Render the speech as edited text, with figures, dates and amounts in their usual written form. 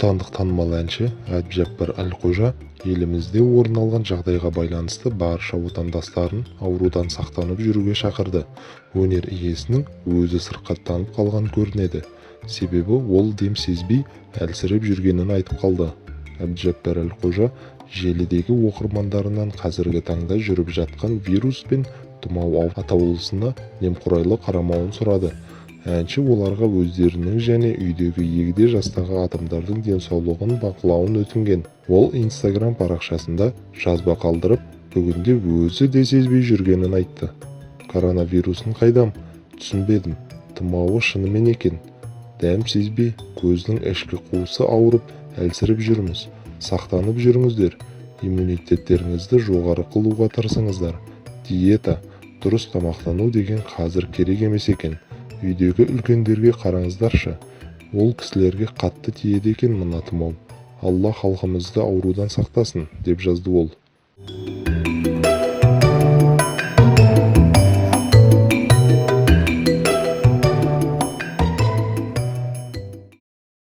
Отандық танымал әнші Әбдіжаппар Әлқожа елімізде орын алған жағдайға байланысты барша отандастарын аурудан сақтанып жүруге шақырды. Өнер иесінің өзі сырқаттанып қалған көрінеді. Себебі ол дем сезбей әлсіреп жүргенін айтып қалды. Әбдіжаппар Әлқожа желідегі оқырмандарынан қазіргі таңда жүріп жатқан вирус пен тұмау атаулысына немқұрайлы қарамауын сұрады. Әнші оларға өздерінің және үйдегі егде жастағы адамдардың денсаулығын бақылауын өтінген. Ол Instagram парақшасында жазба қалдырып, бүгінде өзі де сезбей жүргенін айтты. Коронавирусын қайдам? Түсінбедім. Тұмауы шынымен екен. Дәм сезбей, көздің ішкі қуысы ауырып, әлсіреп жүрміз. Сақтанып жүріңіздер. Иммунитеттеріңізді жоғары қылуға тырысыңыздар. Диета, дұрыс тамақтану деген қазір керек емес екен. Үйдегі үлкендерге қараңыздаршы, ол кісілерге қатты тиеді екен мына тұмау. Алла халқымызды аурудан сақтасын, деп жазды ол.